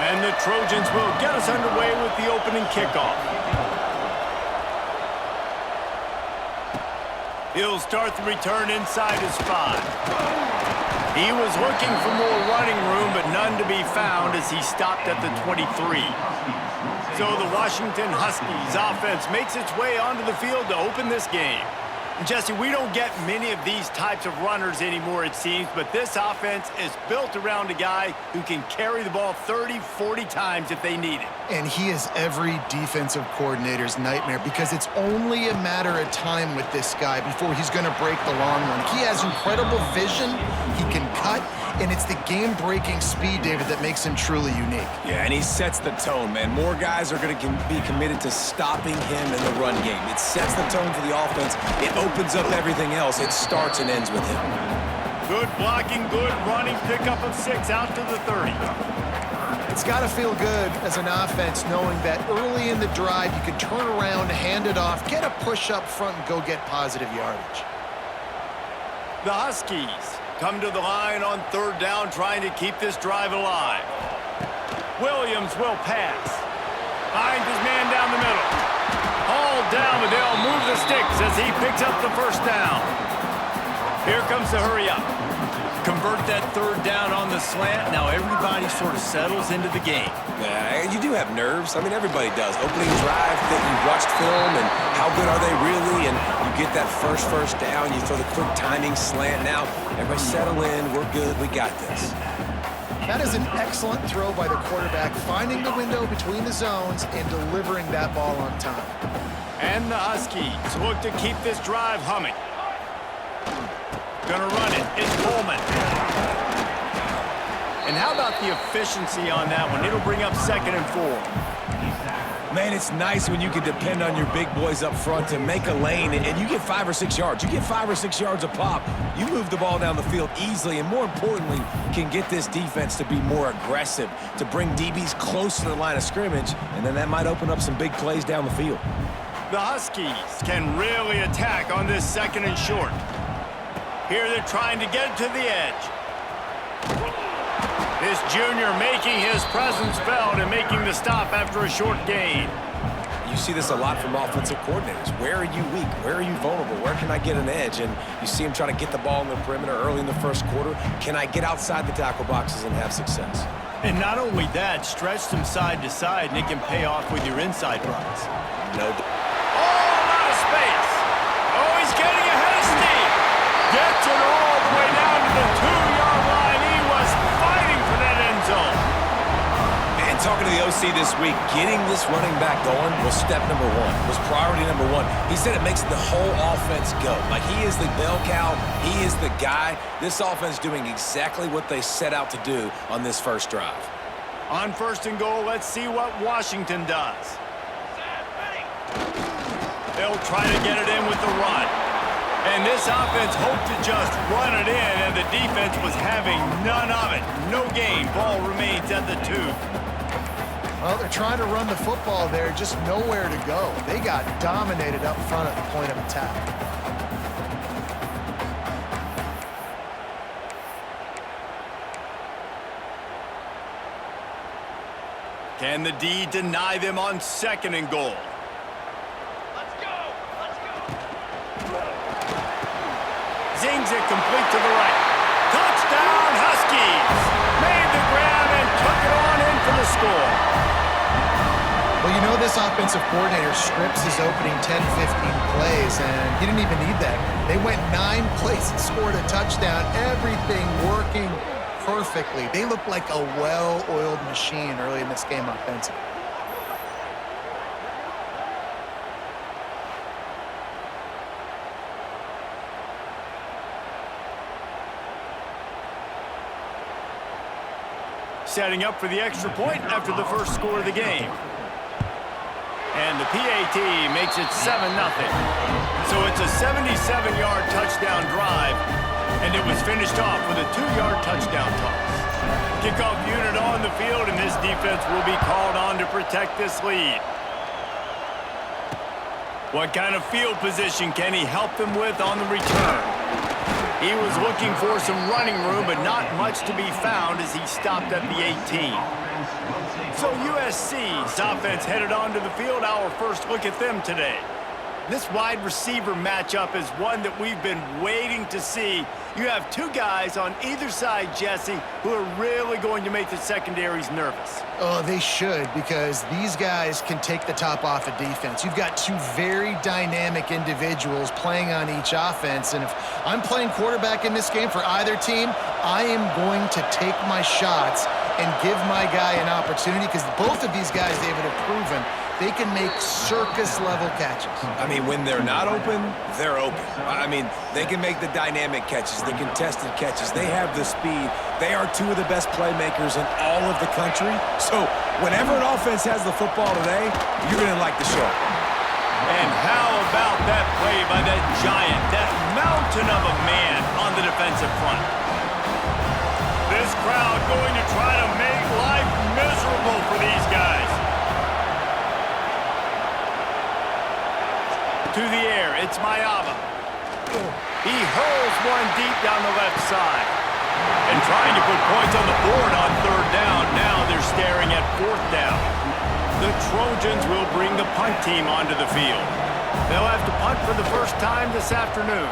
And the Trojans will get us underway with the opening kickoff. He'll start the return inside his 5. He was looking for more running room, but none to be found as he stopped at the 23. So the Washington Huskies offense makes its way onto the field to open this game. Jesse, we don't get many of these types of runners anymore, it seems, but this offense is built around a guy who can carry the ball 30, 40 times if they need it. And he is every defensive coordinator's nightmare because it's only a matter of time with this guy before he's going to break the long run. He has incredible vision, he can cut, and it's the game-breaking speed, David, that makes him truly unique. Yeah, and he sets the tone, man. More guys are going to be committed to stopping him in the run game. It sets the tone for the offense. It opens up everything else. It starts and ends with him. Good blocking, good running, pickup of 6 out to the 30. It's got to feel good as an offense knowing that early in the drive you can turn around, hand it off, get a push up front, and go get positive yardage. The Huskies come to the line on 3rd down, trying to keep this drive alive. Williams will pass. Finds his man down the middle. Hauled down, but they'll move the sticks as he picks up the 1st down. Here comes the hurry up. Convert that 3rd down on the slant. Now everybody sort of settles into the game. You do have nerves. I mean, everybody does. Opening drive, that you watched film, and how good are they really? And you get that first down, you throw the quick timing slant. Now, everybody settle in. We're good. We got this. That is an excellent throw by the quarterback, finding the window between the zones and delivering that ball on time. And the Huskies look to keep this drive humming. Gonna run it. It's Coleman. And how about the efficiency on that one? It'll bring up 2nd and 4. Man, it's nice when you can depend on your big boys up front to make a lane, and you get 5 or 6 yards. You get 5 or 6 yards a pop. You move the ball down the field easily, and more importantly, can get this defense to be more aggressive, to bring DBs close to the line of scrimmage, and then that might open up some big plays down the field. The Huskies can really attack on this 2nd and short. Here they're trying to get to the edge. This junior making his presence felt and making the stop after a short gain. You see this a lot from offensive coordinators. Where are you weak? Where are you vulnerable? Where can I get an edge? And you see him trying to get the ball in the perimeter early in the 1st quarter. Can I get outside the tackle boxes and have success? And not only that, stretch them side to side, and it can pay off with your inside runs. No. Oh, a lot of space. Oh, he's getting ahead of steam. Gets it all the way down to the 2-yard line. He was fighting for that end zone. And talking to the OC this week, getting this running back going was step number 1, was priority number 1. He said it makes the whole offense go. Like, he is the bell cow. He is the guy. This offense doing exactly what they set out to do on this 1st drive. On 1st and goal, let's see what Washington does. They'll try to get it in with the run. And this offense hoped to just run it in, and the defense was having none of it. No gain. Ball remains at the 2. Well, they're trying to run the football there, just nowhere to go. They got dominated up front at the point of attack. Can the D deny them on 2nd and goal? Zings it complete to the right. Touchdown, Huskies! Made the grab and took it on in for the score. Well, you know this offensive coordinator scripts his opening 10, 15 plays, and he didn't even need that. They went 9 plays and scored a touchdown. Everything working perfectly. They look like a well-oiled machine early in this game offensively. Setting up for the extra point after the 1st score of the game. And the PAT makes it 7-0. So it's a 77-yard touchdown drive, and it was finished off with a 2-yard touchdown toss. Kickoff unit on the field, and this defense will be called on to protect this lead. What kind of field position can he help them with on the return? He was looking for some running room, but not much to be found as he stopped at the 18. So USC's offense headed onto the field. Our first look at them today. This wide receiver matchup is one that we've been waiting to see. You have two guys on either side, Jesse, who are really going to make the secondaries nervous. Oh, they should, because these guys can take the top off of defense. You've got two very dynamic individuals playing on each offense, and if I'm playing quarterback in this game for either team, I am going to take my shots and give my guy an opportunity, because both of these guys, David, have proven they can make circus-level catches. I mean, when they're not open, they're open. I mean, they can make the dynamic catches, the contested catches. They have the speed. They are two of the best playmakers in all of the country. So whenever an offense has the football today, you're going to like the show. And how about that play by that giant, that mountain of a man on the defensive front? This crowd going to try to make life miserable for these guys. To the air, it's Mayava. He hurls one deep down the left side. And trying to put points on the board on third down. Now they're staring at fourth down. The Trojans will bring the punt team onto the field. They'll have to punt for the first time this afternoon.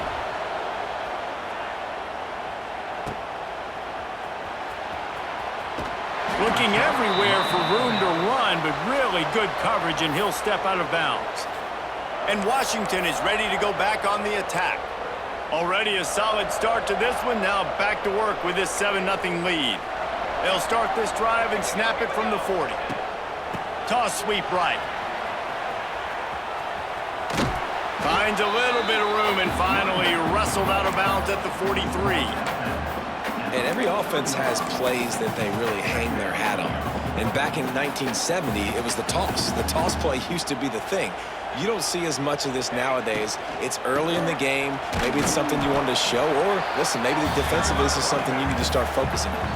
Looking everywhere for room to run, but really good coverage, and he'll step out of bounds. And Washington is ready to go back on the attack. Already a solid start to this one. Now back to work with this 7-0 lead. They'll start this drive and snap it from the 40. Toss sweep right. Finds a little bit of room and finally wrestled out of bounds at the 43. And every offense has plays that they really hang their hat on. And back in 1970, it was the toss. The toss play used to be the thing. You don't see as much of this nowadays. It's early in the game. Maybe it's something you wanted to show. Or, listen, maybe defensively this is something you need to start focusing on.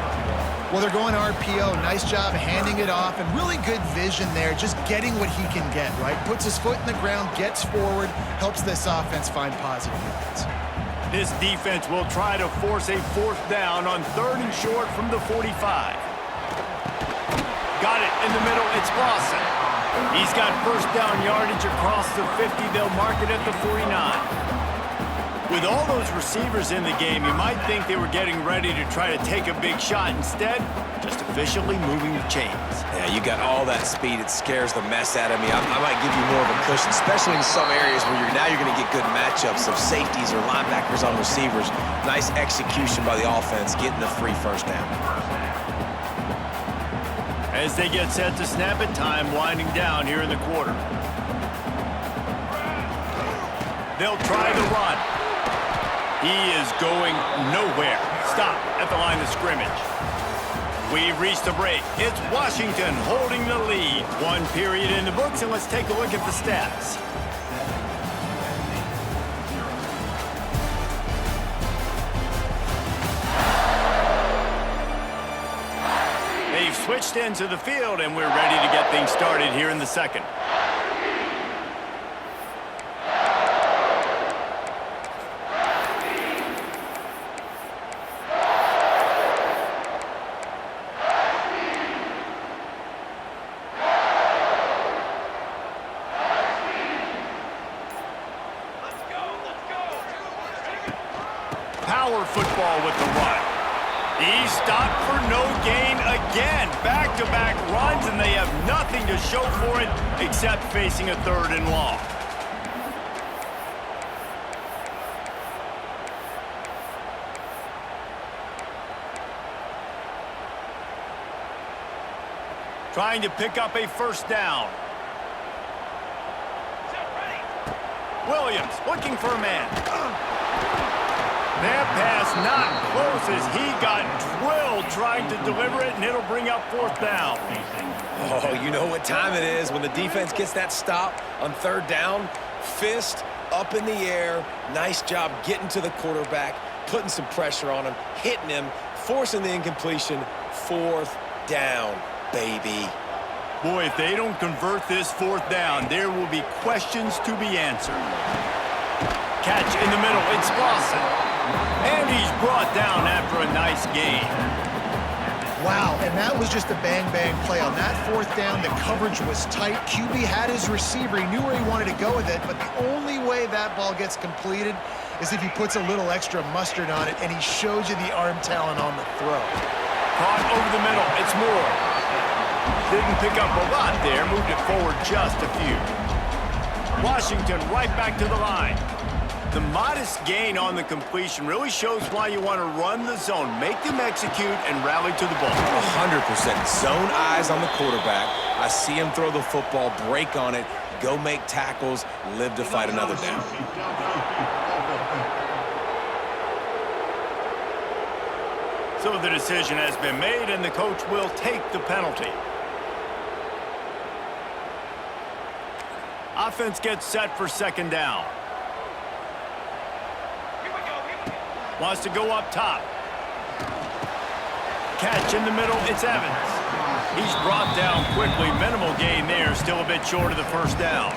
Well, they're going RPO. Nice job handing it off, and really good vision there, just getting what he can get, right? Puts his foot in the ground, gets forward, helps this offense find positive yards. This defense will try to force a fourth down on 3rd and short from the 45. Got it in the middle. It's Lawson. He's got first down yardage across the 50. They'll mark it at the 49. With all those receivers in the game, you might think they were getting ready to try to take a big shot. Instead, just efficiently moving the chains. Yeah, you got all that speed. It scares the mess out of me. I might give you more of a cushion, especially in some areas where you're going to get good matchups of safeties or linebackers on receivers. Nice execution by the offense, getting the free first down. As they get set to snap it, time winding down here in the quarter. They'll try the run. He is going nowhere. Stop at the line of scrimmage. We've reached a break. It's Washington holding the lead. One period in the books, and let's take a look at the stats. They've switched into the field, and we're ready to get things started here in the second. Power football with the run. He stopped for no gain again. Back-to-back runs, and they have nothing to show for it except facing a 3rd and long. Trying to pick up a first down. Williams looking for a man. That pass not close as he got drilled trying to deliver it, and it'll bring up 4th down. Oh, you know what time it is when the defense gets that stop on 3rd down. Fist up in the air. Nice job getting to the quarterback, putting some pressure on him, hitting him, forcing the incompletion. 4th down, baby. Boy, if they don't convert this 4th down, there will be questions to be answered. Catch in the middle. It's Lawson. And he's brought down after a nice gain. Wow, and that was just a bang-bang play. On that fourth down, the coverage was tight. QB had his receiver. He knew where he wanted to go with it, but the only way that ball gets completed is if he puts a little extra mustard on it, and he shows you the arm talent on the throw. Caught over the middle. It's Moore. Didn't pick up a lot there. Moved it forward just a few. Washington right back to the line. The modest gain on the completion really shows why you want to run the zone, make them execute, and rally to the ball. 100%. Zone eyes on the quarterback. I see him throw the football, break on it, go make tackles, live to fight another down. So the decision has been made, and the coach will take the penalty. Offense gets set for second down. Wants to go up top. Catch in the middle, it's Evans. He's brought down quickly. Minimal gain there, still a bit short of the first down.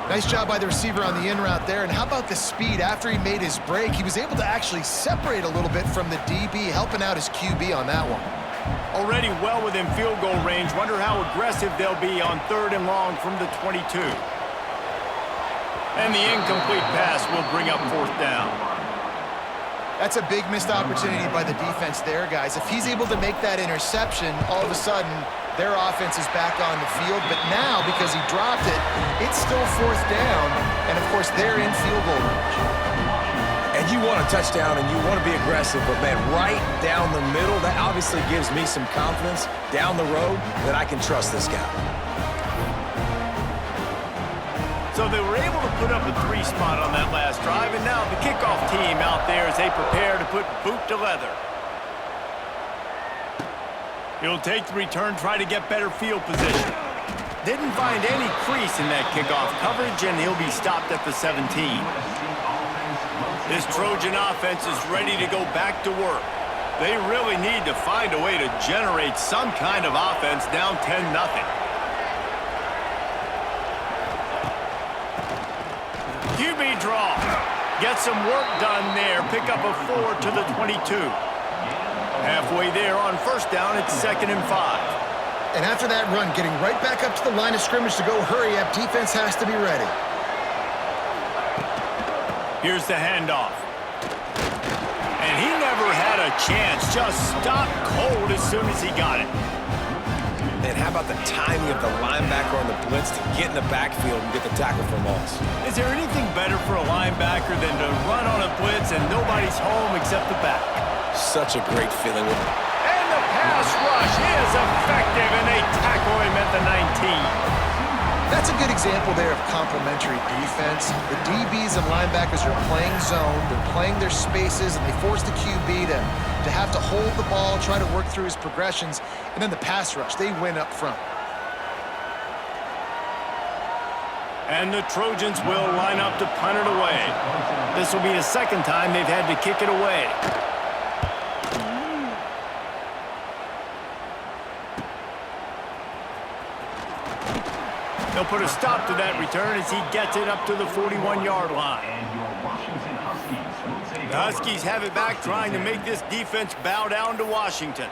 Nice job by the receiver on the in route there. And how about the speed? After he made his break, he was able to actually separate a little bit from the DB, helping out his QB on that one. Already well within field goal range. Wonder how aggressive they'll be on 3rd and long from the 22. And the incomplete pass will bring up 4th down. That's a big missed opportunity by the defense there, guys. If he's able to make that interception, all of a sudden, their offense is back on the field. But now, because he dropped it, it's still 4th down. And, of course, they're in field goal range. And you want a touchdown and you want to be aggressive, but, man, right down the middle, that obviously gives me some confidence down the road that I can trust this guy. So they were able to put up a 3 spot on that last drive, and now the kickoff team out there as they prepare to put boot to leather. He'll take the return, try to get better field position. Didn't find any crease in that kickoff coverage, and he'll be stopped at the 17. This Trojan offense is ready to go back to work. They really need to find a way to generate some kind of offense down 10-0. QB draw. Get some work done there. Pick up a 4 to the 22. Halfway there on 1st down, it's 2nd and 5. And after that run, getting right back up to the line of scrimmage to go hurry up, defense has to be ready. Here's the handoff. And he never had a chance. Just stopped cold as soon as he got it. And how about the timing of the linebacker on the blitz to get in the backfield and get the tackle for loss? Is there anything better for a linebacker than to run on a blitz and nobody's home except the back? Such a great feeling. And the pass rush is effective, and they tackle him at the 19. That's a good example there of complementary defense. The DBs and linebackers are playing zone, they're playing their spaces, and they force the QB to have to hold the ball, try to work through his progressions, and then the pass rush, they win up front. And the Trojans will line up to punt it away. This will be the 2nd time they've had to kick it away. They'll put a stop to that return as he gets it up to the 41-yard line. The Huskies have it back, trying to make this defense bow down to Washington.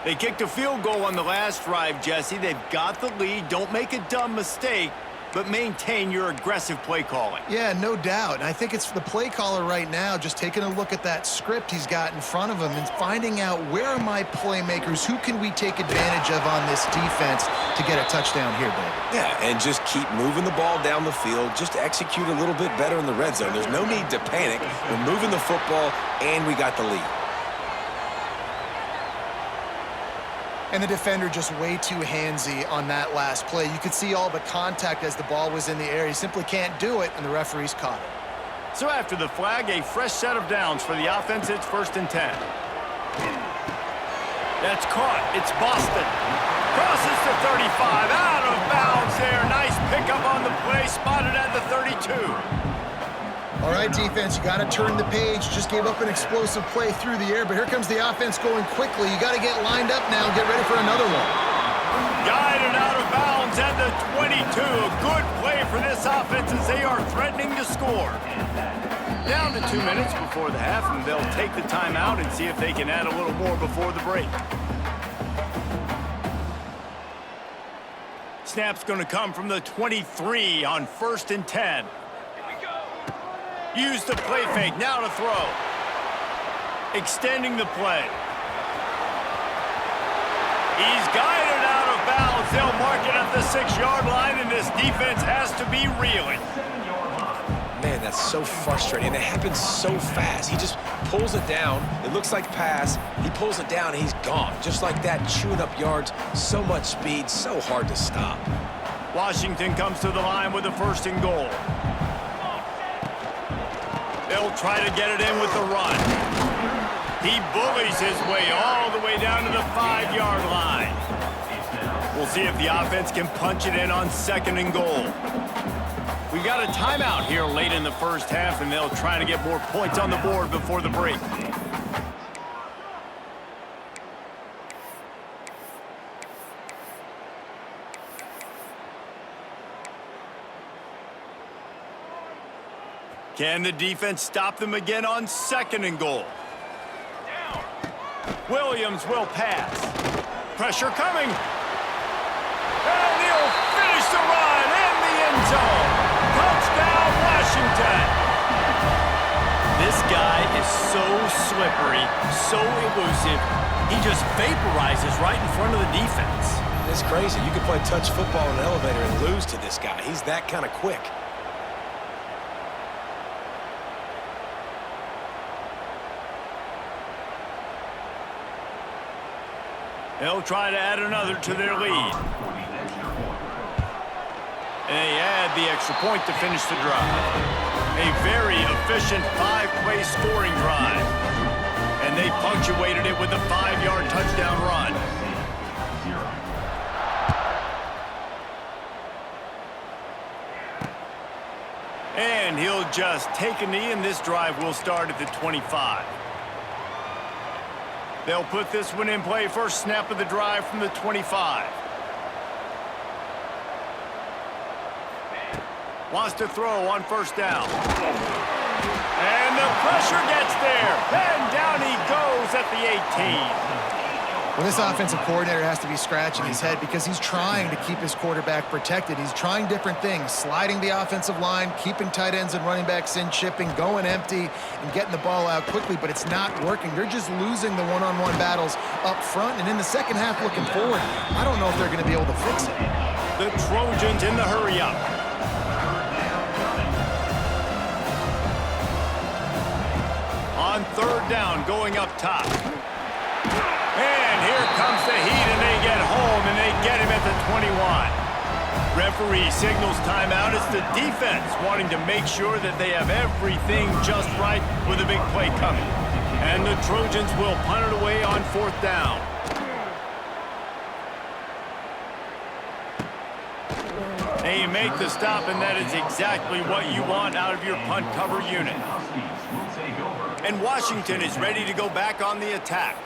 They kicked a field goal on the last drive, Jesse. They've got the lead. Don't make a dumb mistake, but maintain your aggressive play calling. Yeah, no doubt. And I think it's the play caller right now just taking a look at that script he's got in front of him and finding out where are my playmakers, who can we take advantage of on this defense to get a touchdown here, baby. Yeah, and just keep moving the ball down the field. Just execute a little bit better in the red zone. There's no need to panic. We're moving the football, and we got the lead. And the defender just way too handsy on that last play. You could see all the contact as the ball was in the air. He simply can't do it, and the referee's caught it. So after the flag, a fresh set of downs for the offense. It's 1st and 10. That's caught. It's Boston. Crosses to 35. Out of bounds there. Nice pickup on the play. Spotted at the 32. All right, defense, you got to turn the page. Just gave up an explosive play through the air, but here comes the offense going quickly. You got to get lined up now and get ready for another one. Guided out of bounds at the 22. A good play for this offense as they are threatening to score. Down to 2 minutes before the half, and they'll take the timeout and see if they can add a little more before the break. Snap's going to come from the 23 on 1st and 10. Use the play fake, now to throw. Extending the play. He's guided out of bounds. They'll mark it at the 6-yard line, and this defense has to be reeling. Man, that's so frustrating. It happens so fast. He just pulls it down. It looks like pass. He pulls it down, and he's gone. Just like that, chewing up yards. So much speed, so hard to stop. Washington comes to the line with a 1st and goal. They'll try to get it in with the run. He bullies his way all the way down to the 5-yard line. We'll see if the offense can punch it in on 2nd and goal. We got a timeout here late in the first half, and they'll try to get more points on the board before the break. Can the defense stop them again on 2nd and goal? Williams will pass. Pressure coming. And he'll finish the run in the end zone. Touchdown, Washington. This guy is so slippery, so elusive. He just vaporizes right in front of the defense. It's crazy. You can play touch football in an elevator and lose to this guy. He's that kind of quick. They'll try to add another to their lead. And they add the extra point to finish the drive. A very efficient 5-play scoring drive. And they punctuated it with a 5-yard touchdown run. And he'll just take a knee, and this drive will start at the 25. They'll put this one in play. First snap of the drive from the 25. Wants to throw on 1st down. And the pressure gets there. And down he goes at the 18. Well, this offensive coordinator has to be scratching his head because he's trying to keep his quarterback protected. He's trying different things, sliding the offensive line, keeping tight ends and running backs in, chipping, going empty, and getting the ball out quickly, but it's not working. They're just losing the one-on-one battles up front, and in the second half looking forward, I don't know if they're going to be able to fix it. The Trojans in the hurry-up. On 3rd down, going up top. And here comes the heat, and they get home, and they get him at the 21. Referee signals timeout. It's the defense wanting to make sure that they have everything just right with a big play coming. And the Trojans will punt it away on 4th down. They make the stop, and that is exactly what you want out of your punt cover unit. And Washington is ready to go back on the attack.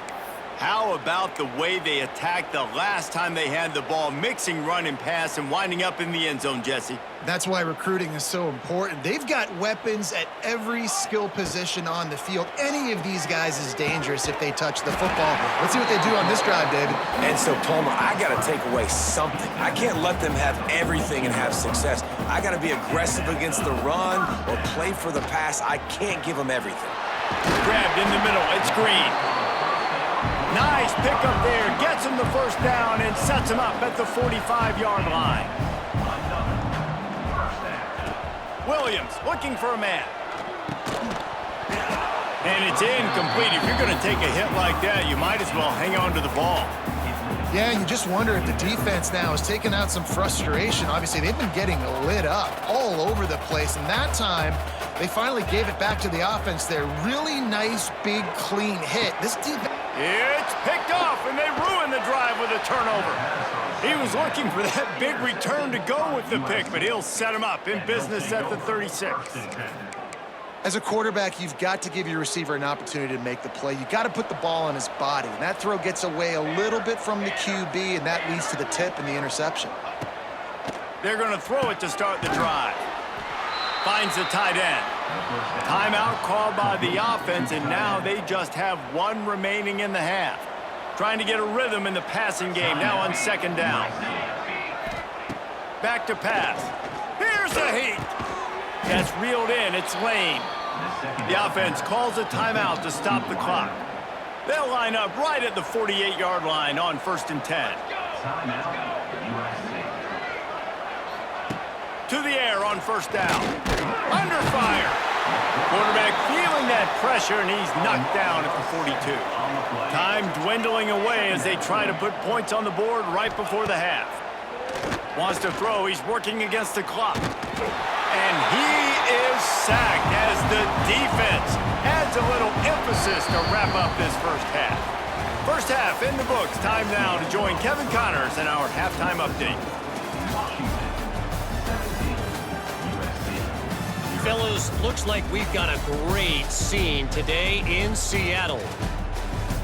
How about the way they attacked the last time they had the ball, mixing run and pass and winding up in the end zone, Jesse? That's why recruiting is so important. They've got weapons at every skill position on the field. Any of these guys is dangerous if they touch the football. Let's see what they do on this drive, David. And so, Palmer, I got to take away something. I can't let them have everything and have success. I got to be aggressive against the run or play for the pass. I can't give them everything. Grabbed in the middle. It's Green. Nice pickup there. Gets him the 1st down and sets him up at the 45-yard line. Williams looking for a man. And it's incomplete. If you're going to take a hit like that, you might as well hang on to the ball. Yeah, you just wonder if the defense now is taking out some frustration. Obviously, they've been getting lit up all over the place, and that time they finally gave it back to the offense there. Really nice, big, clean hit. This defense... It's picked off, and they ruin the drive with a turnover. He was looking for that big return to go with the pick, but he'll set him up in business at the 36. As a quarterback, you've got to give your receiver an opportunity to make the play. You've got to put the ball on his body, and that throw gets away a little bit from the QB, and that leads to the tip and the interception. They're going to throw it to start the drive. Finds the tight end. Timeout called by the offense, and now they just have one remaining in the half. Trying to get a rhythm in the passing game, now on second down. Back to pass. Here's a heat. That's reeled in. It's Lane. The offense calls a timeout to stop the clock. They'll line up right at the 48-yard line on 1st and 10. To the air on 1st down. Under fire. Quarterback feeling that pressure, and he's knocked down at the 42. Time dwindling away as they try to put points on the board right before the half. Wants to throw. He's working against the clock. And he is sacked as the defense adds a little emphasis to wrap up this first half. First half in the books. Time now to join Kevin Connors in our halftime update. Fellas, looks like we've got a great scene today in Seattle.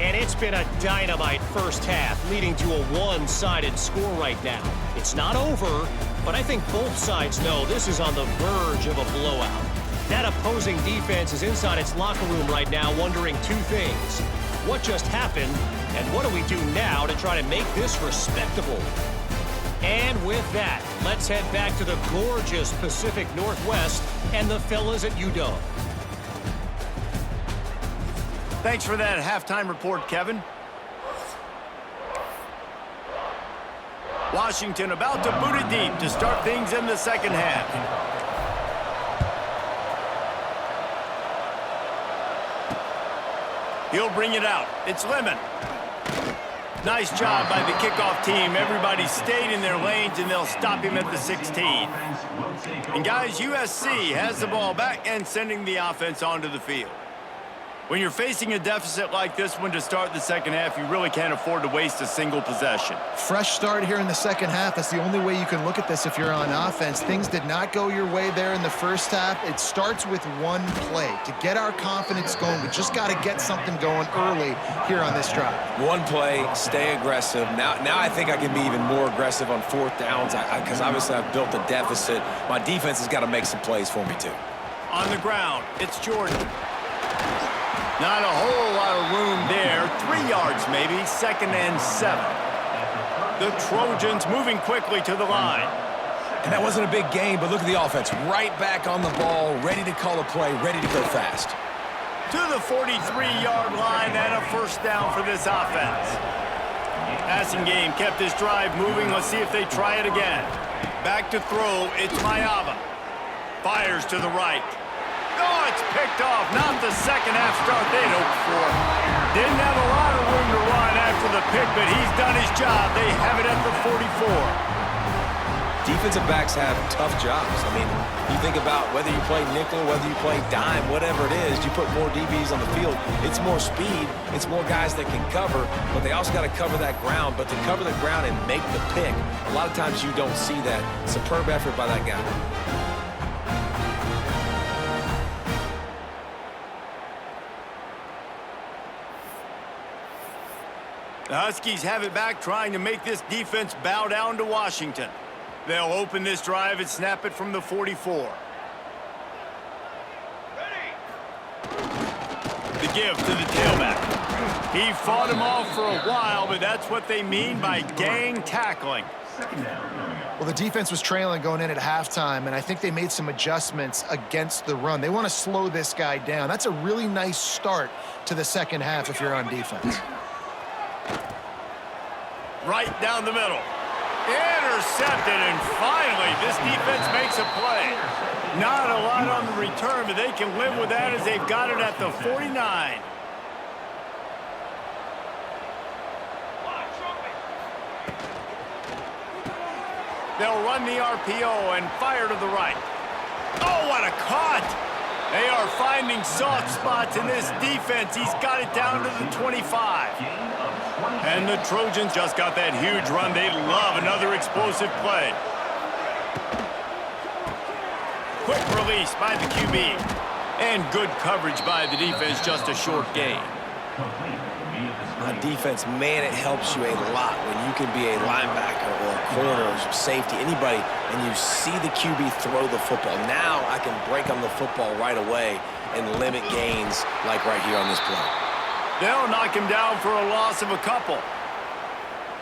And it's been a dynamite first half, leading to a one-sided score right now. It's not over, but I think both sides know this is on the verge of a blowout. That opposing defense is inside its locker room right now wondering two things. What just happened, and what do we do now to try to make this respectable? And with that, let's head back to the gorgeous Pacific Northwest and the fellas at UW. Thanks for that halftime report, Kevin. Washington about to boot it deep to start things in the second half. He'll bring it out. It's Lemon. Nice job by the kickoff team. Everybody stayed in their lanes, and they'll stop him at the 16. And guys, USC has the ball back and sending the offense onto the field. When you're facing a deficit like this one to start the second half, you really can't afford to waste a single possession. Fresh start here in the second half. That's the only way you can look at this if you're on offense. Things did not go your way there in the first half. It starts with one play. To get our confidence going, we just got to get something going early here on this drive. One play, stay aggressive. Now I think I can be even more aggressive on 4th downs because obviously I've built a deficit. My defense has got to make some plays for me too. On the ground, it's Jordan. Not a whole lot of room there. 3 yards maybe, 2nd and 7. The Trojans moving quickly to the line. And that wasn't a big game, but look at the offense. Right back on the ball, ready to call a play, ready to go fast. To the 43-yard line and a 1st down for this offense. Passing game kept this drive moving. Let's see if they try it again. Back to throw, it's Mayava. Fires to the right. Oh, it's picked off. Not the second half start they'd hoped for. Didn't have a lot of room to run after the pick, but he's done his job. They have it at the 44. Defensive backs have tough jobs. I mean, you think about whether you play nickel, whether you play dime, whatever it is, you put more DBs on the field. It's more speed. It's more guys that can cover, but they also got to cover that ground. But to cover the ground and make the pick, a lot of times you don't see that. Superb effort by that guy. The Huskies have it back, trying to make this defense bow down to Washington. They'll open this drive and snap it from the 44. The give to the tailback. He fought him off for a while, but that's what they mean by gang tackling. Well, the defense was trailing going in at halftime, and I think they made some adjustments against the run. They want to slow this guy down. That's a really nice start to the second half if you're on defense. Right down the middle. Intercepted, and finally this defense makes a play. Not a lot on the return, but they can live with that as they've got it at the 49. They'll run the RPO and fire to the right. Oh, what a cut! They are finding soft spots in this defense. He's got it down to the 25. And the Trojans just got that huge run. They love another explosive play. Quick release by the QB. And good coverage by the defense, just a short gain. On defense, man, it helps you a lot when you can be a linebacker or a corner or safety, anybody, and you see the QB throw the football. Now I can break on the football right away and limit gains like right here on this play. They'll knock him down for a loss of a couple.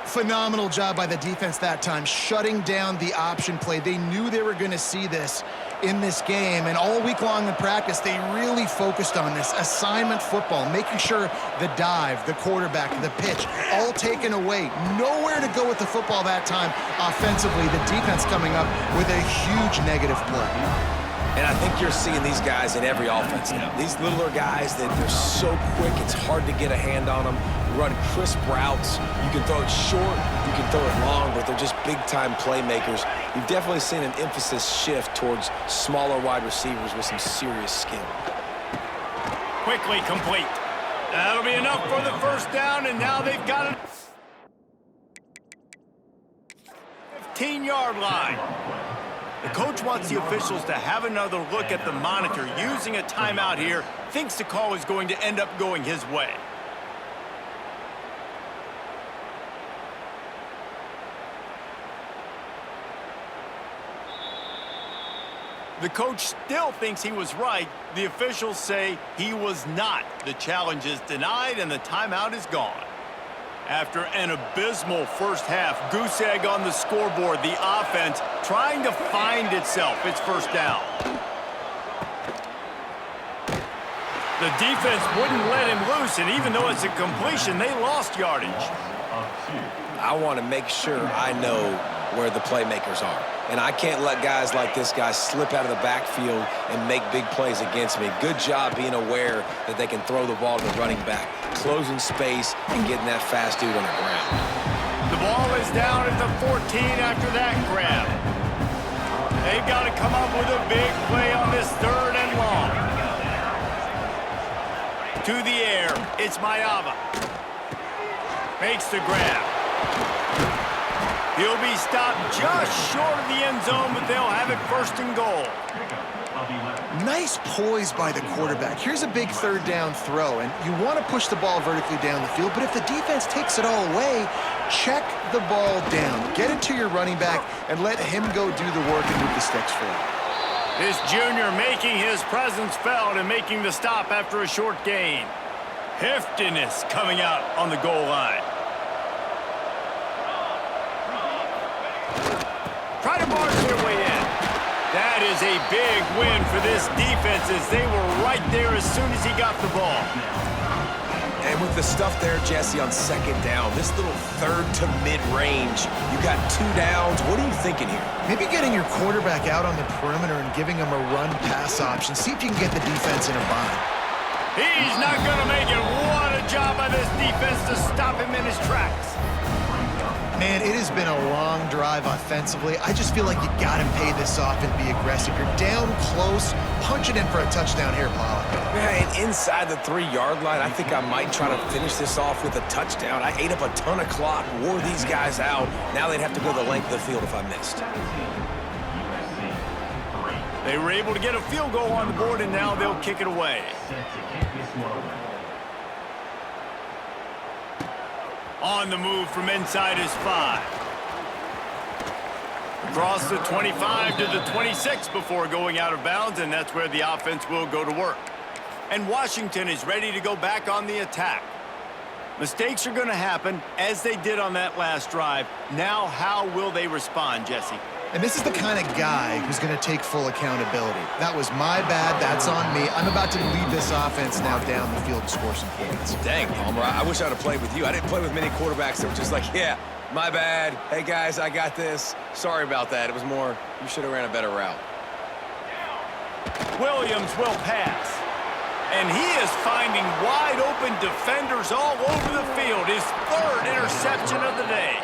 Phenomenal job by the defense that time, shutting down the option play. They knew they were going to see this in this game, and all week long in practice, they really focused on this assignment football, making sure the dive, the quarterback, the pitch, all taken away. Nowhere to go with the football that time offensively. The defense coming up with a huge negative play. And I think you're seeing these guys in every offense now. These littler guys, they're so quick, it's hard to get a hand on them. Run crisp routes. You can throw it short, you can throw it long, but they're just big-time playmakers. You've definitely seen an emphasis shift towards smaller wide receivers with some serious skill. Quickly complete. That'll be enough for the first down, and now they've got it. 15-yard line. The coach wants the officials to have another look at the monitor. Using a timeout here, thinks the call is going to end up going his way. The coach still thinks he was right. The officials say he was not. The challenge is denied, and the timeout is gone. After an abysmal first half, goose egg on the scoreboard, the offense trying to find itself. It's first down. The defense wouldn't let him loose, and even though it's a completion, they lost yardage. I want to make sure I know where the playmakers are. And I can't let guys like this guy slip out of the backfield and make big plays against me. Good job being aware that they can throw the ball to the running back, closing space and getting that fast dude on the ground. The ball is down at the 14 after that grab. They've got to come up with a big play on this third and long. To the air, it's Mayava. Makes the grab. He'll be stopped just short of the end zone, but they'll have it first and goal. Nice poise by the quarterback. Here's a big third down throw, and you want to push the ball vertically down the field, but if the defense takes it all away, check the ball down. Get it to your running back and let him go do the work and move the sticks for you. This junior making his presence felt and making the stop after a short gain. Heftiness coming out on the goal line. Try to barge their way in. That is a big win for this defense as they were right there as soon as he got the ball. And with the stuff there, Jesse, on second down, this little third to mid-range, you got 2 downs. What are you thinking here? Maybe getting your quarterback out on the perimeter and giving him a run-pass option. See if you can get the defense in a bind. He's not going to make it. What a job by this defense to stop him in his tracks. Man, it has been a long drive offensively. I just feel like you got to pay this off and be aggressive. You're down close. Punch it in for a touchdown here, Pollock. Yeah, and inside the 3-yard line, I think I might try to finish this off with a touchdown. I ate up a ton of clock, wore these guys out. Now they'd have to go the length of the field if I missed. They were able to get a field goal on the board, and now they'll kick it away. On the move from inside his 5. Across the 25 to the 26 before going out of bounds, and that's where the offense will go to work. And Washington is ready to go back on the attack. Mistakes are going to happen, as they did on that last drive. Now, how will they respond, Jesse? And this is the kind of guy who's going to take full accountability. That was my bad. That's on me. I'm about to lead this offense now down the field and score some points. Dang, Palmer, I wish I'd have played with you. I didn't play with many quarterbacks that were just like, yeah, my bad. Hey, guys, I got this. Sorry about that. It was more, you should have ran a better route. Williams will pass. And he is finding wide-open defenders all over the field. His third interception of the day.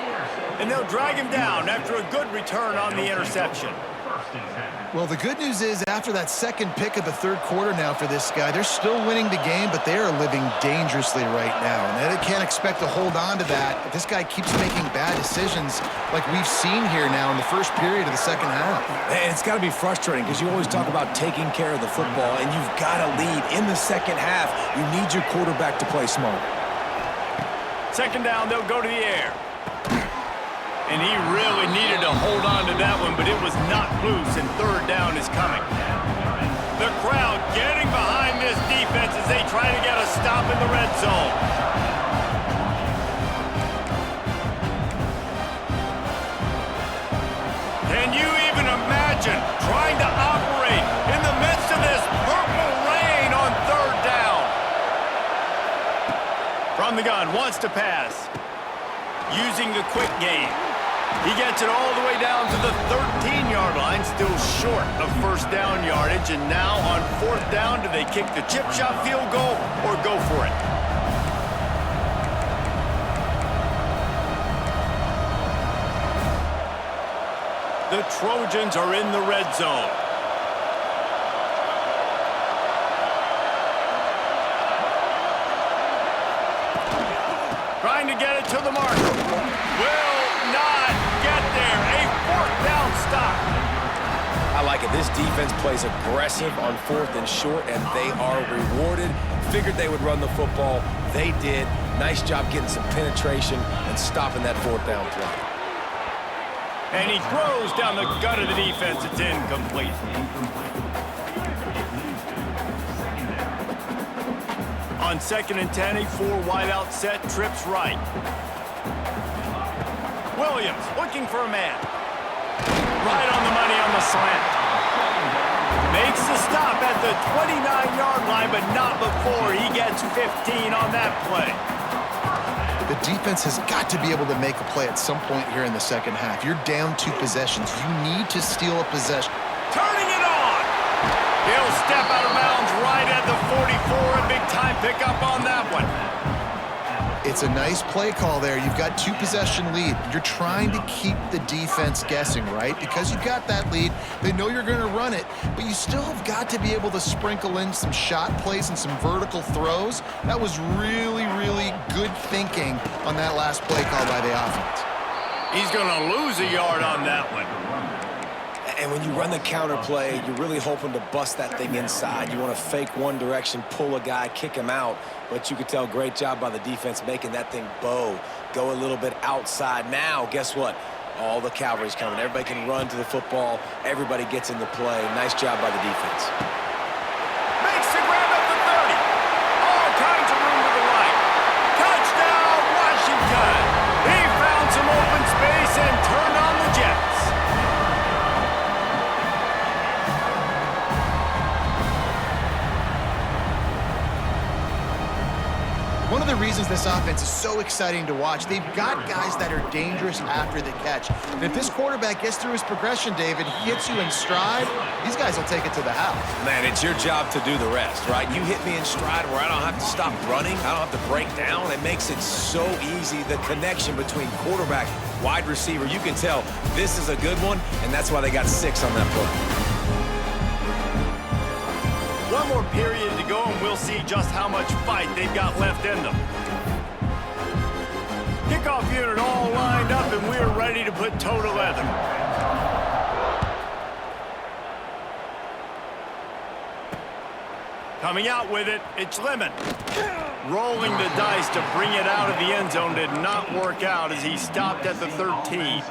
And they'll drag him down after a good return on the interception. Well, the good news is after that second pick of the third quarter now for this guy, they're still winning the game, but they are living dangerously right now. And they can't expect to hold on to that if this guy keeps making bad decisions like we've seen here now in the first period of the second half. And it's got to be frustrating because you always talk about taking care of the football, and you've got to lead in the second half. You need your quarterback to play smart. Second down, they'll go to the air. And he really needed to hold on to that one, but it was not loose, and third down is coming. The crowd getting behind this defense as they try to get a stop in the red zone. Can you even imagine trying to operate in the midst of this purple rain on third down? From the gun, wants to pass. Using the quick game. He gets it all the way down to the 13-yard line, still short of first down yardage. And now on fourth down, do they kick the chip shot field goal or go for it? The Trojans are in the red zone. Trying to get it to the marker. Will not get there. A fourth down stop. I like it. This defense plays aggressive on fourth and short, and they are rewarded. Figured they would run the football. They did. Nice job getting some penetration and stopping that fourth down play. And he throws down the gut of the defense. It's incomplete. On 2nd and 10, a 4-wideout set, trips right. Williams looking for a man. Right on the money on the slant. Makes the stop at the 29-yard line, but not before he gets 15 on that play. The defense has got to be able to make a play at some point here in the second half. You're down 2 possessions. You need to steal a possession. Turning it on. He'll step out of bounds right at the 44. A big-time pickup on that one. It's a nice play call there. You've got 2-possession lead. You're trying to keep the defense guessing, right? Because you've got that lead. They know you're going to run it, but you still have got to be able to sprinkle in some shot plays and some vertical throws. That was really, really good thinking on that last play call by the offense. He's going to lose a yard on that one. And when you run the counter play, you're really hoping to bust that thing inside. You want to fake one direction, pull a guy, kick him out. But you could tell, great job by the defense making that thing bow, go a little bit outside. Now, guess what? All the cavalry's coming. Everybody can run to the football. Everybody gets in the play. Nice job by the defense. Makes the grab at the 30. All kinds of room to the right. Touchdown, Washington. He found some open space and turned on the Jets. One of the reasons this offense is so exciting to watch, they've got guys that are dangerous after the catch. And if this quarterback gets through his progression, David, he hits you in stride, these guys will take it to the house. Man, it's your job to do the rest, right? You hit me in stride where I don't have to stop running. I don't have to break down. It makes it so easy, the connection between quarterback, wide receiver. You can tell this is a good one, and that's why they got 6 on that play. One more period to go, and we'll see just how much fight they've got left in them. Kickoff unit all lined up, and we're ready to put toe to leather. Coming out with it, it's Lemon. Rolling the dice to bring it out of the end zone did not work out as he stopped at the 13.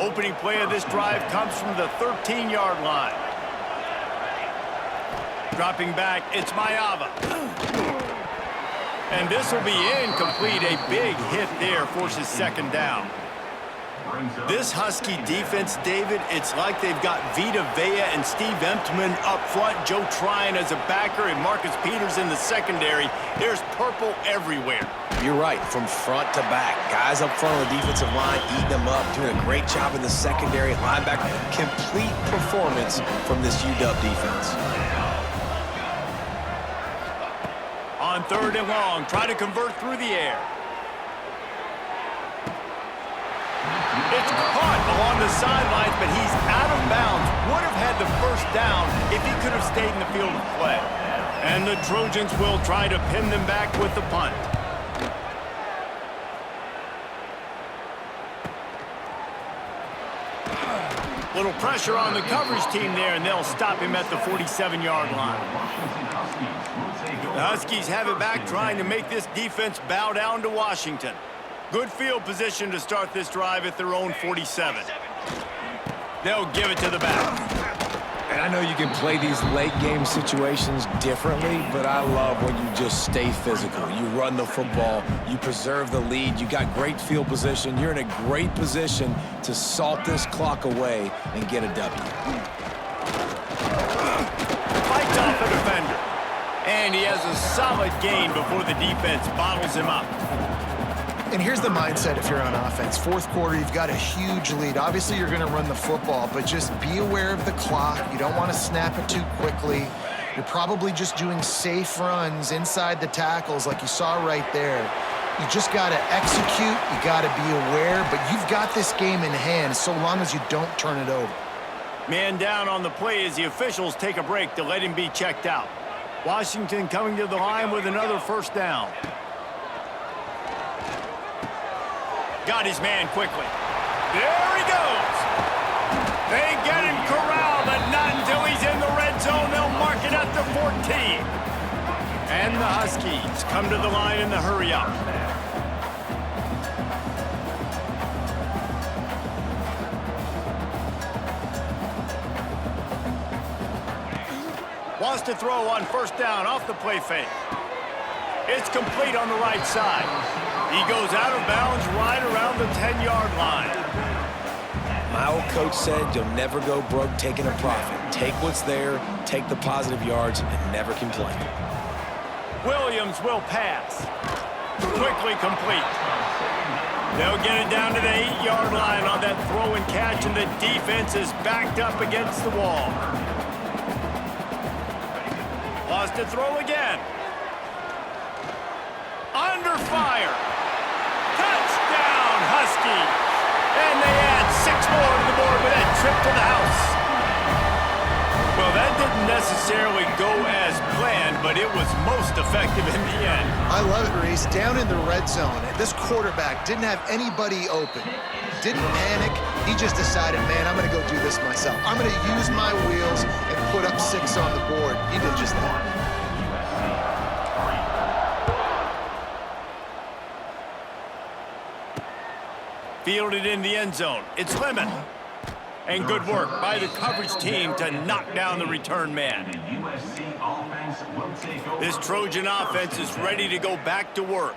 Opening play of this drive comes from the 13-yard line. Dropping back, it's Mayava. And this will be incomplete. A big hit there forces second down. This Husky defense, David, it's like they've got Vita Vea and Steve Emtman up front, Joe Tryon as a backer, and Marcus Peters in the secondary. There's purple everywhere. You're right, from front to back. Guys up front on the defensive line, eating them up, doing a great job in the secondary. Linebacker, complete performance from this UW defense. On 3rd and long, try to convert through the air. It's caught along the sidelines, but he's out of bounds. Would have had the first down if he could have stayed in the field of play. And the Trojans will try to pin them back with the punt. Little pressure on the coverage team there, and they'll stop him at the 47-yard line. The Huskies have it back, trying to make this defense bow down to Washington. Good field position to start this drive at their own 47. They'll give it to the back. And I know you can play these late-game situations differently, but I love when you just stay physical. You run the football, you preserve the lead, you got great field position. You're in a great position to salt this clock away and get a W. Fights off a defender. And he has a solid gain before the defense bottles him up. And here's the mindset if you're on offense. Fourth quarter, you've got a huge lead. Obviously, you're going to run the football, but just be aware of the clock. You don't want to snap it too quickly. You're probably just doing safe runs inside the tackles like you saw right there. You just got to execute. You got to be aware, but you've got this game in hand so long as you don't turn it over. Man down on the play as the officials take a break to let him be checked out. Washington coming to the line with another first down. Got his man quickly. There he goes. They get him corralled, but not until he's in the red zone. They'll mark it at the 14. And the Huskies come to the line in the hurry-up. Wants to throw on first down off the play fake. It's complete on the right side. He goes out of bounds right around the 10-yard line. My old coach said you'll never go broke taking a profit. Take what's there, take the positive yards, and never complain. Williams will pass. Quickly complete. They'll get it down to the 8-yard line on that throw and catch, and the defense is backed up against the wall. Lost to throw again. Under fire. Touchdown, Huskies. And they add 6 more to the board with that trip to the house. Well, that didn't necessarily go as planned, but it was most effective in the end. I love it, Reese. Down in the red zone, this quarterback didn't have anybody open. Didn't panic. He just decided, man, I'm going to go do this myself. I'm going to use my wheels and put up 6 on the board. He did just that. Fielded in the end zone. It's Lemon. And good work by the coverage team to knock down the return man. This Trojan offense is ready to go back to work.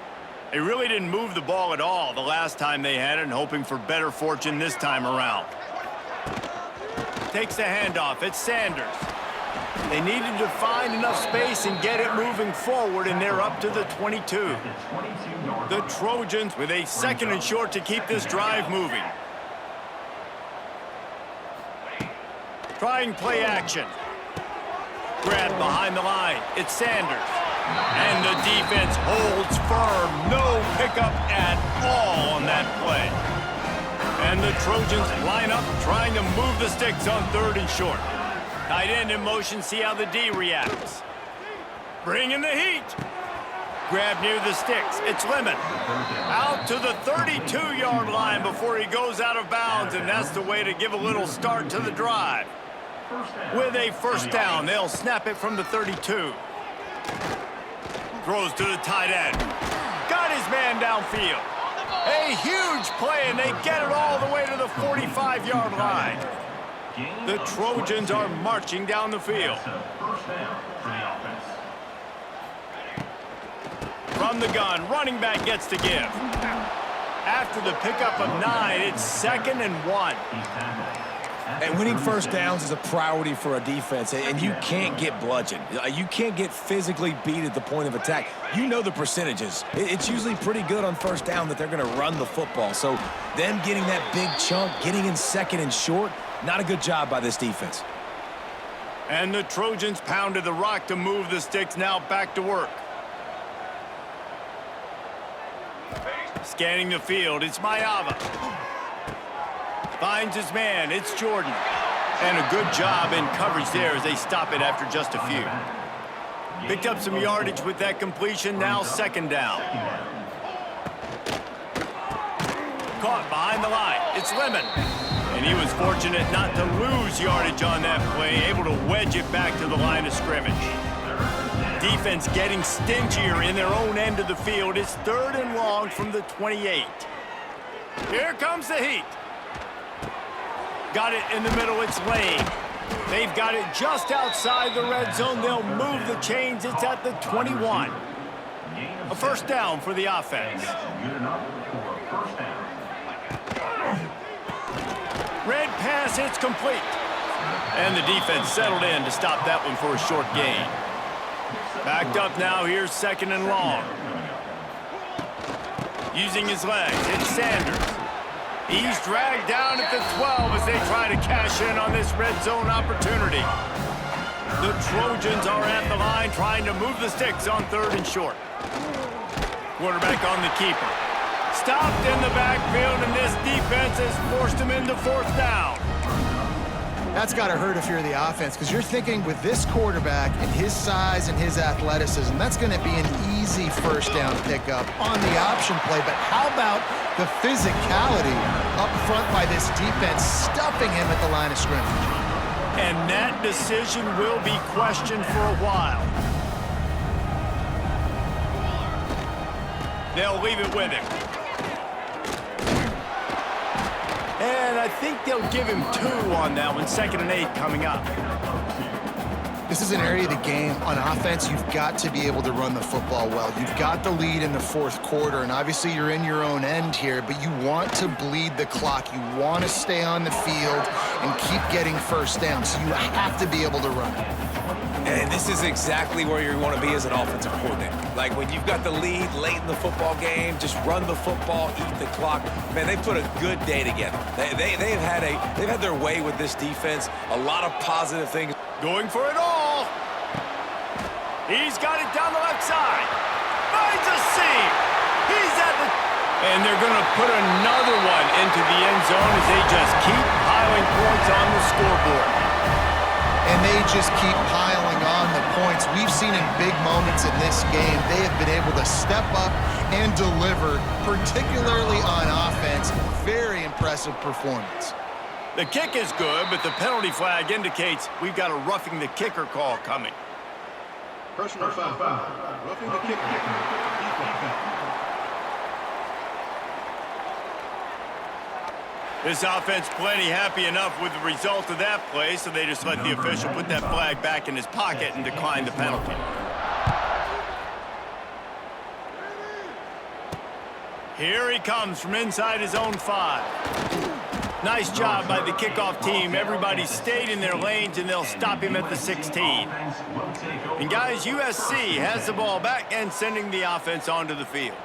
They really didn't move the ball at all the last time they had it, and hoping for better fortune this time around. Takes the handoff. It's Sanders. They needed to find enough space and get it moving forward, and they're up to the 22. The Trojans with a 2nd and short to keep this drive moving. Trying play action. Grab behind the line. It's Sanders. And the defense holds firm. No pickup at all on that play. And the Trojans line up trying to move the sticks on 3rd and short. Tight end in motion, see how the D reacts. Bring in the heat. Grab near the sticks. It's Lemon. Out to the 32-yard line before he goes out of bounds, and that's the way to give a little start to the drive. With a first down, they'll snap it from the 32. Throws to the tight end. Got his man downfield. A huge play, and they get it all the way to the 45-yard line. The Trojans are marching down the field. From the gun, running back gets to give. After the pickup of 9, it's 2nd and 1. And winning first downs is a priority for a defense, and you can't get bludgeoned. You can't get physically beat at the point of attack. You know the percentages. It's usually pretty good on first down that they're going to run the football. So them getting that big chunk, getting in 2nd and short, not a good job by this defense. And the Trojans pounded the rock to move the sticks, now back to work. Scanning the field, it's Mayava. Finds his man, it's Jordan. And a good job in coverage there as they stop it after just a few. Picked up some yardage with that completion, now 2nd down. Caught behind the line, it's Lemon. And he was fortunate not to lose yardage on that play, able to wedge it back to the line of scrimmage. Defense getting stingier in their own end of the field. It's 3rd and long from the 28. Here comes the heat. Got it in the middle, it's Lane. They've got it just outside the red zone. They'll move the chains. It's at the 21. A first down for the offense. Red pass, it's complete. And the defense settled in to stop that one for a short gain. Backed up now, here's 2nd and long. Using his legs, it's Sanders. He's dragged down at the 12 as they try to cash in on this red zone opportunity. The Trojans are at the line trying to move the sticks on 3rd and short. Quarterback on the keeper. Stopped in the backfield, and this defense has forced him into 4th down. That's got to hurt if you're the offense, because you're thinking with this quarterback and his size and his athleticism, that's going to be an easy first down pickup on the option play. But how about the physicality up front by this defense, stuffing him at the line of scrimmage? And that decision will be questioned for a while. They'll leave it with him. And I think they'll give him 2 on that one. 2nd and 8 coming up. This is an area of the game. On offense, you've got to be able to run the football well. You've got the lead in the 4th quarter, and obviously you're in your own end here, but you want to bleed the clock. You want to stay on the field and keep getting first down, so you have to be able to run. And this is exactly where you want to be as an offensive coordinator. Like when you've got the lead late in the football game, just run the football, eat the clock. Man, they put a good day together. They've had their way with this defense. A lot of positive things. Going for it all. He's got it down the left side. Finds a seam. He's at the... And they're going to put another one into the end zone as they just keep piling points on the scoreboard. And they just keep piling on the points. We've seen in big moments in this game, they have been able to step up and deliver, particularly on offense. Very impressive performance. The kick is good, but the penalty flag indicates we've got a roughing the kicker call coming. Personal foul. Roughing the kicker. This offense plenty happy enough with the result of that play, so they just let the official put that flag back in his pocket and decline the penalty. Here he comes from inside his own 5. Nice job by the kickoff team. Everybody stayed in their lanes, and they'll stop him at the 16. And guys, USC has the ball back and sending the offense onto the field.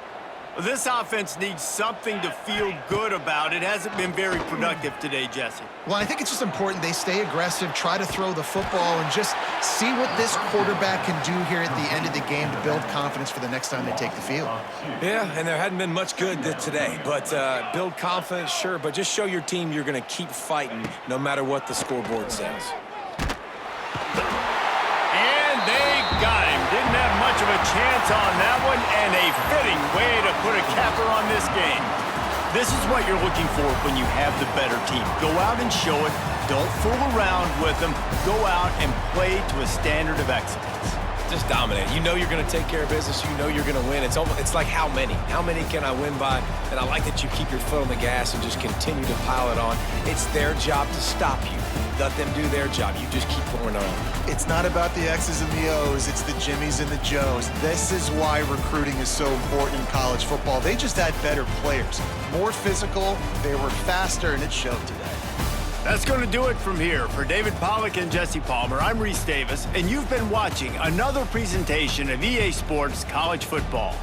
This offense needs something to feel good about. It hasn't been very productive today, Jesse. Well, I think it's just important they stay aggressive, try to throw the football, and just see what this quarterback can do here at the end of the game to build confidence for the next time they take the field. Yeah, and there hadn't been much good today. But build confidence, sure, but just show your team you're going to keep fighting no matter what the scoreboard says. And they got him. Didn't have much of a chance on that one, and a fitting way to put a capper on this game. This is what you're looking for when you have the better team. Go out and show it. Don't fool around with them. Go out and play to a standard of excellence. Just dominate. You know you're going to take care of business. You know you're going to win. It's like how many? How many can I win by? And I like that you keep your foot on the gas and just continue to pile it on. It's their job to stop you. Let them do their job. You just keep pouring on. It's not about the X's and the O's. It's the Jimmies and the Joes. This is why recruiting is so important in college football. They just had better players. More physical. They were faster, and it showed today. That's going to do it from here. For David Pollack and Jesse Palmer, I'm Reese Davis, and you've been watching another presentation of EA Sports College Football.